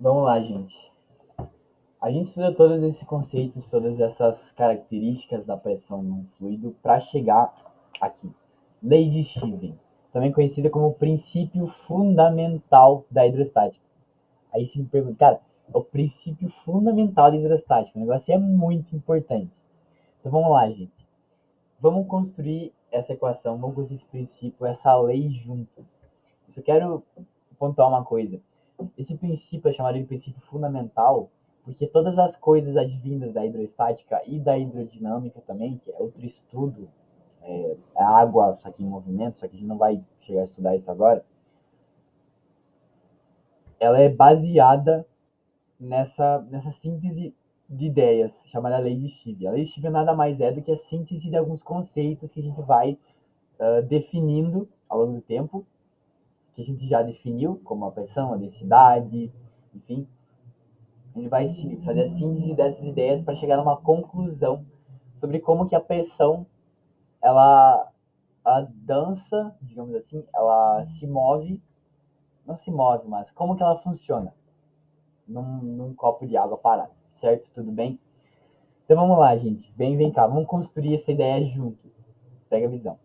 Vamos lá, gente. A gente estuda todos esses conceitos, todas essas características da pressão num fluido para chegar aqui. Lei de Stevens, também conhecida como o princípio fundamental da hidrostática. Aí você me pergunta, cara, é o princípio fundamental da hidrostática. O negócio é muito importante. Então vamos lá, gente. Vamos construir essa equação, vamos construir esse princípio, essa lei juntos. Eu só quero pontuar uma coisa. Esse princípio é chamado de princípio fundamental porque todas as coisas advindas da hidrostática e da hidrodinâmica também, que é outro estudo, a água, só que em movimento, só que a gente não vai chegar a estudar isso agora, ela é baseada nessa síntese de ideias, chamada lei de Stevens. A lei de Stevens nada mais é do que a síntese de alguns conceitos que a gente vai definindo ao longo do tempo, que a gente já definiu, como a pressão, a densidade, enfim. Ele vai fazer a síntese dessas ideias para chegar numa conclusão sobre como que a pressão, ela a dança, digamos assim, ela se move, não se move, mas como que ela funciona num copo de água parado, certo? Tudo bem? Então vamos lá, gente. Vem cá, vamos construir essa ideia juntos. Pega a visão.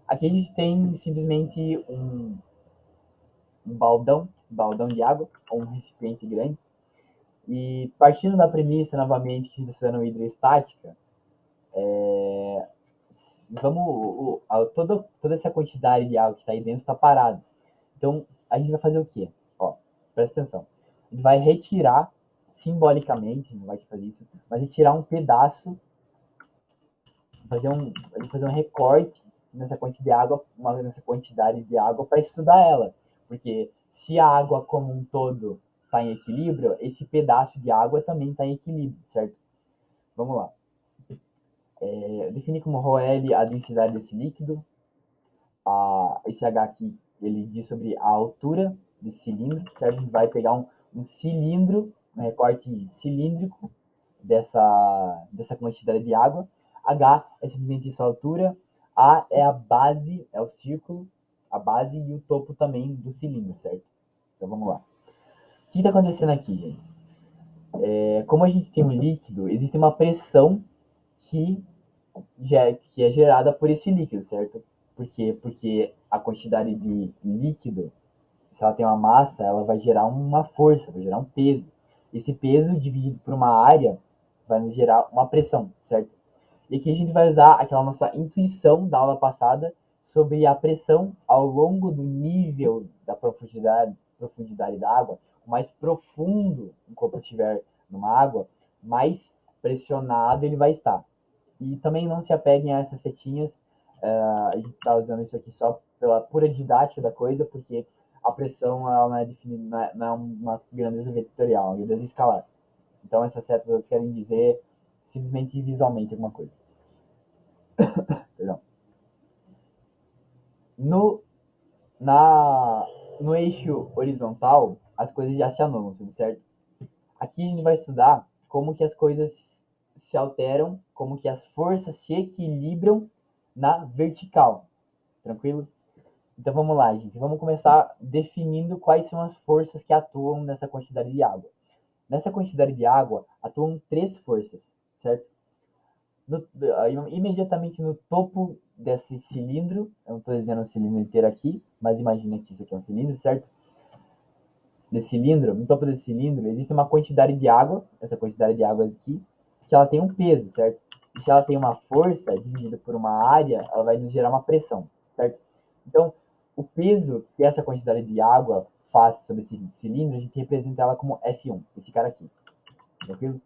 Aqui a gente tem simplesmente um baldão de água, ou um recipiente grande. E partindo da premissa, novamente, que está sendo hidroestática, toda essa quantidade de água que está aí dentro está parada. Então, a gente vai fazer o quê? Ó, presta atenção. A gente vai retirar, simbolicamente, não vai fazer isso, mas retirar um pedaço, fazer um recorte nessa quantidade de água para estudar ela. Porque se a água como um todo está em equilíbrio, esse pedaço de água também está em equilíbrio, certo? Vamos lá. Definir como ρL a densidade desse líquido. Esse H aqui, ele diz sobre a altura desse cilindro, certo? A gente vai pegar um cilindro, um recorte cilíndrico dessa quantidade de água. H é simplesmente sua altura. A é a base, é o círculo, a base e o topo também do cilindro, certo? Então vamos lá. O que está acontecendo aqui, gente? Como a gente tem um líquido, existe uma pressão que que é gerada por esse líquido, certo? Por quê? Porque a quantidade de líquido, se ela tem uma massa, ela vai gerar uma força, vai gerar um peso. Esse peso dividido por uma área vai nos gerar uma pressão, certo? E aqui a gente vai usar aquela nossa intuição da aula passada sobre a pressão ao longo do nível da profundidade da água. O mais profundo o corpo estiver numa água, mais pressionado ele vai estar. E também não se apeguem a essas setinhas. A gente está usando isso aqui só pela pura didática da coisa, porque a pressão ela não é definida, não é uma grandeza vetorial, é uma grandeza escalar. Então essas setas elas querem dizer simplesmente visualmente alguma coisa. Perdão. No, na, no eixo horizontal, as coisas já se anulam, tudo certo? Aqui a gente vai estudar como que as coisas se alteram, como que as forças se equilibram na vertical. Tranquilo? Então vamos lá, gente. Vamos começar definindo quais são as forças que atuam nessa quantidade de água. Nessa quantidade de água atuam três forças, certo? Imediatamente no topo desse cilindro, eu não estou desenhando o cilindro inteiro aqui, mas imagina que isso aqui é um cilindro, certo? Desse cilindro, no topo desse cilindro, existe uma quantidade de água, essa quantidade de água aqui, que ela tem um peso, certo? E se ela tem uma força dividida por uma área, ela vai nos gerar uma pressão, certo? Então, o peso que essa quantidade de água faz sobre esse cilindro, a gente representa ela como F1, esse cara aqui, tranquilo?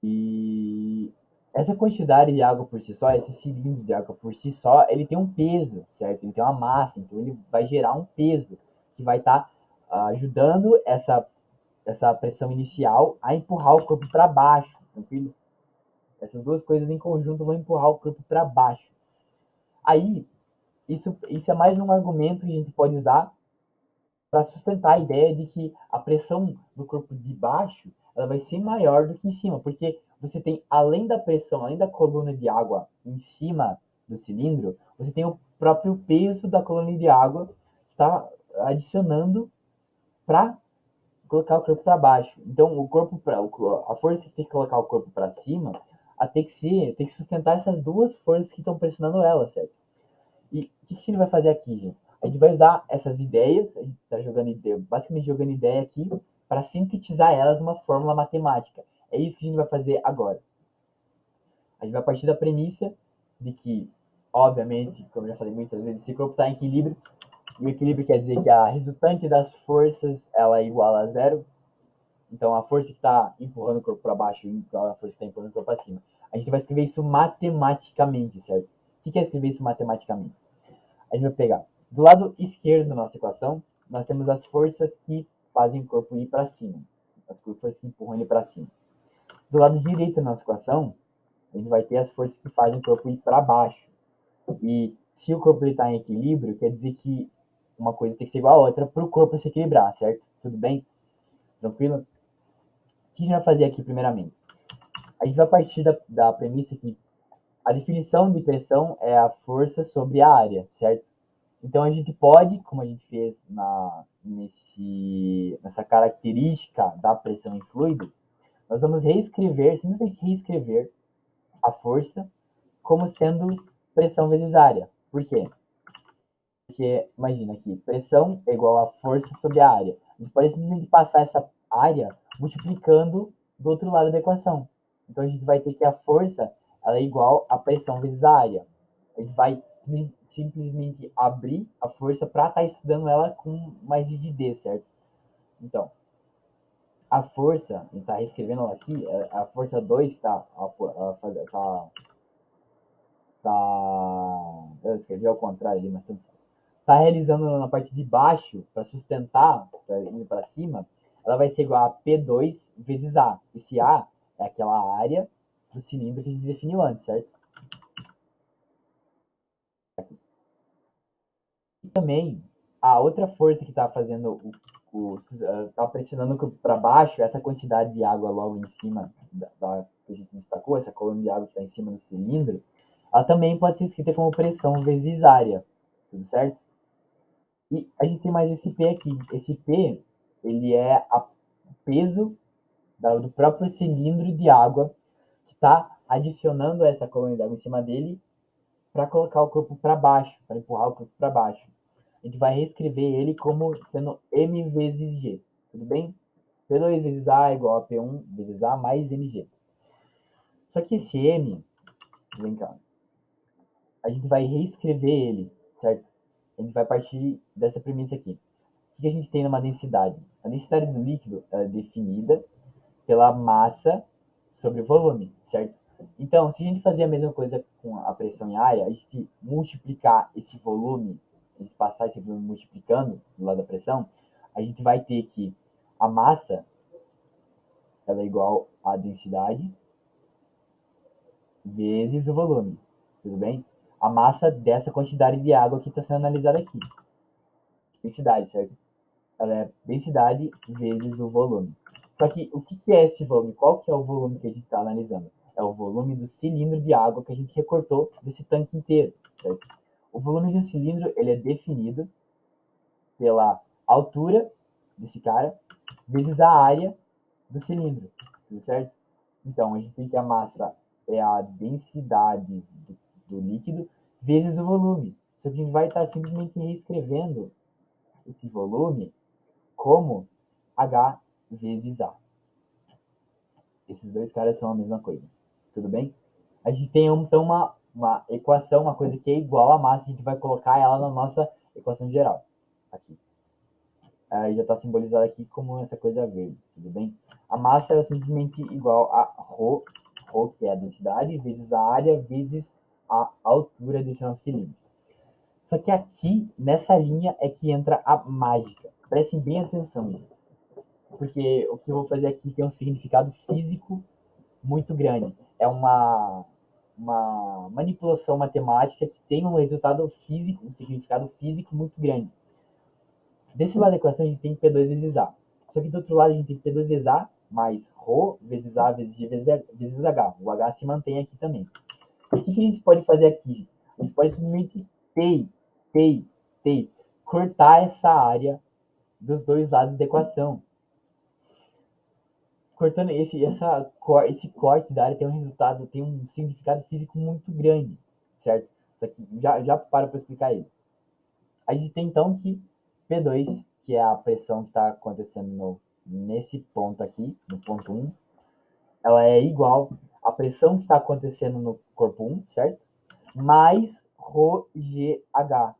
E essa quantidade de água por si só, esse cilindro de água por si só, ele tem um peso, certo? Ele tem uma massa, então ele vai gerar um peso que vai estar ajudando essa pressão inicial a empurrar o corpo para baixo, tranquilo? Essas duas coisas em conjunto vão empurrar o corpo para baixo. Aí, isso é mais um argumento que a gente pode usar para sustentar a ideia de que a pressão no corpo de baixo ela vai ser maior do que em cima, porque você tem, além da pressão, além da coluna de água em cima do cilindro, você tem o próprio peso da coluna de água que está adicionando para colocar o corpo para baixo. Então, a força que tem que colocar o corpo para cima, tem que sustentar essas duas forças que estão pressionando ela, certo? E o que a gente vai fazer aqui, gente? A gente vai usar essas ideias, a gente está jogando ideia, basicamente jogando ideia aqui, para sintetizar elas numa fórmula matemática. É isso que a gente vai fazer agora. A gente vai partir da premissa de que, obviamente, como eu já falei muitas vezes, esse corpo está em equilíbrio, e o equilíbrio quer dizer que a resultante das forças ela é igual a zero. Então, a força que está empurrando o corpo para baixo é igual a força que está empurrando o corpo para cima. A gente vai escrever isso matematicamente, certo? O que é escrever isso matematicamente? A gente vai pegar do lado esquerdo da nossa equação, nós temos as forças que fazem o corpo ir para cima, as forças que empurram ele para cima. Do lado direito da nossa equação, a gente vai ter as forças que fazem o corpo ir para baixo. E se o corpo está em equilíbrio, quer dizer que uma coisa tem que ser igual a outra para o corpo se equilibrar, certo? Tudo bem? Tranquilo? O que a gente vai fazer aqui primeiramente? A gente vai partir da premissa que a definição de pressão é a força sobre a área, certo? Então a gente pode, como a gente fez nessa característica da pressão em fluidos, nós vamos simplesmente reescrever a força como sendo pressão vezes área. Por quê? Porque, imagina aqui, pressão é igual a força sobre a área. A gente pode simplesmente passar essa área multiplicando do outro lado da equação. Então a gente vai ter que a força ela é igual a pressão vezes a área. A gente vai simplesmente abrir a força para estar estudando ela com mais rigidez, certo? Então, a força, a gente está reescrevendo ela aqui, a força 2 que eu escrevi ao contrário ali, mas tanto faz. Tá realizando na parte de baixo, para sustentar, tá indo para cima, ela vai ser igual a P2 vezes A. Esse A é aquela área do cilindro que a gente definiu antes, certo? E também, a outra força que está fazendo tá pressionando para baixo, essa quantidade de água logo em cima que a gente destacou, essa coluna de água que está em cima do cilindro, ela também pode ser escrita como pressão vezes área, tudo certo? E a gente tem mais esse P aqui. Esse P, ele é o peso do próprio cilindro de água que está adicionando essa coluna de água em cima dele para colocar o corpo para baixo, para empurrar o corpo para baixo. A gente vai reescrever ele como sendo M vezes G, tudo bem? P2 vezes A é igual a P1 vezes A mais MG. Só que esse M, vem cá, a gente vai reescrever ele, certo? A gente vai partir dessa premissa aqui. O que a gente tem numa densidade? A densidade do líquido é definida pela massa sobre o volume, certo? Então, se a gente fazer a mesma coisa com a pressão em área, a gente multiplicar esse volume, a gente passar esse volume multiplicando do lado da pressão, a gente vai ter que a massa ela é igual à densidade vezes o volume, tudo bem? A massa dessa quantidade de água que está sendo analisada aqui. Densidade, certo? Ela é densidade vezes o volume. Só que o que é esse volume? Qual que é o volume que a gente está analisando? É o volume do cilindro de água que a gente recortou desse tanque inteiro, certo? O volume de um cilindro ele é definido pela altura desse cara vezes a área do cilindro, certo? Então a gente tem que a massa é a densidade do líquido vezes o volume. Só que a gente vai estar simplesmente reescrevendo esse volume como H vezes A. Esses dois caras são a mesma coisa. Tudo bem? A gente tem então uma equação, uma coisa que é igual à massa, a gente vai colocar ela na nossa equação geral. Aqui. Aí já está simbolizado aqui como essa coisa verde, tudo bem? A massa é simplesmente igual a ρ, que é a densidade, vezes a área, vezes a altura desse nosso cilindro. Só que aqui, nessa linha, é que entra a mágica. Prestem bem atenção, porque o que eu vou fazer aqui tem um significado físico muito grande. É uma manipulação matemática que tem um resultado físico, um significado físico muito grande. Desse lado da equação a gente tem P2 vezes A. Só que do outro lado a gente tem P2 vezes A mais ρ vezes A vezes G vezes H. O H se mantém aqui também. O que a gente pode fazer aqui? A gente pode simplesmente cortar essa área dos dois lados da equação. cortando esse corte da área tem um resultado, tem um significado físico muito grande, certo? Isso aqui já para explicar ele. A gente tem então que P2, que é a pressão que está acontecendo nesse ponto aqui, no ponto 1, ela é igual à pressão que está acontecendo no corpo 1, certo? Mais ρGH.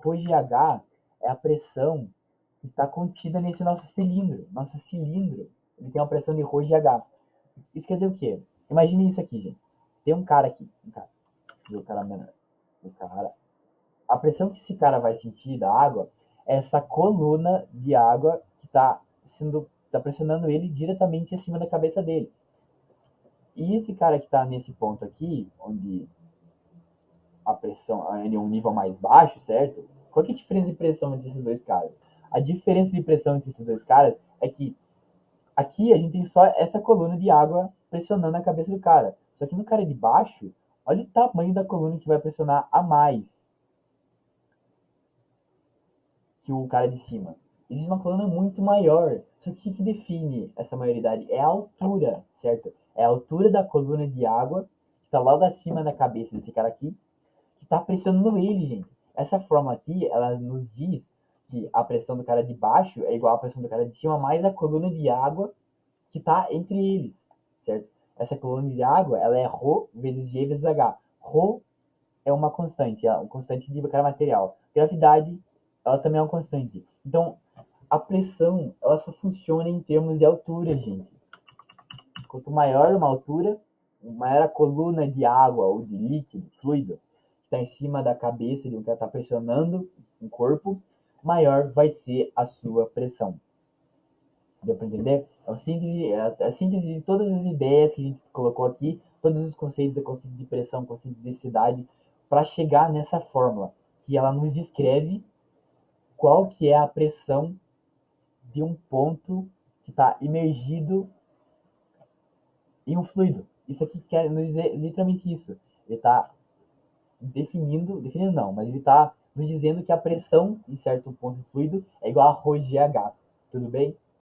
ρGH é a pressão que está contida nesse nosso cilindro. Nosso cilindro ele tem uma pressão de ρGH. Isso quer dizer o quê? Imagine isso aqui, gente. Tem um cara aqui. Escrevi o cara menor. O cara. A pressão que esse cara vai sentir da água é essa coluna de água que está pressionando ele diretamente acima da cabeça dele. E esse cara que está nesse ponto aqui, onde a pressão é um nível mais baixo, certo? Qual que é a diferença de pressão entre esses dois caras? A diferença de pressão entre esses dois caras é que aqui a gente tem só essa coluna de água pressionando a cabeça do cara. Só que no cara de baixo, olha o tamanho da coluna que vai pressionar a mais que o cara de cima. Existe uma coluna muito maior. Só que o que define essa maioridade é a altura, certo? É a altura da coluna de água que está logo acima da cabeça desse cara aqui, que está pressionando ele, gente. Essa forma aqui, ela nos diz que a pressão do cara de baixo é igual à pressão do cara de cima, mais a coluna de água que está entre eles, certo? Essa coluna de água, ela é ρ vezes G vezes H. Ρ é uma constante, é uma constante de cada material. Gravidade, ela também é uma constante. Então, a pressão, ela só funciona em termos de altura, gente. Quanto maior uma altura, maior a coluna de água ou de líquido, fluido, que está em cima da cabeça de um que está pressionando o corpo, maior vai ser a sua pressão. Deu para entender? É a síntese de todas as ideias que a gente colocou aqui, todos os conceitos, o conceito de pressão, o conceito de densidade, para chegar nessa fórmula, que ela nos descreve qual que é a pressão de um ponto que está imergido em um fluido. Isso aqui quer nos dizer literalmente isso. Ele está definindo não, mas ele está nos dizendo que a pressão em certo ponto fluido é igual a ρGH. Tudo bem?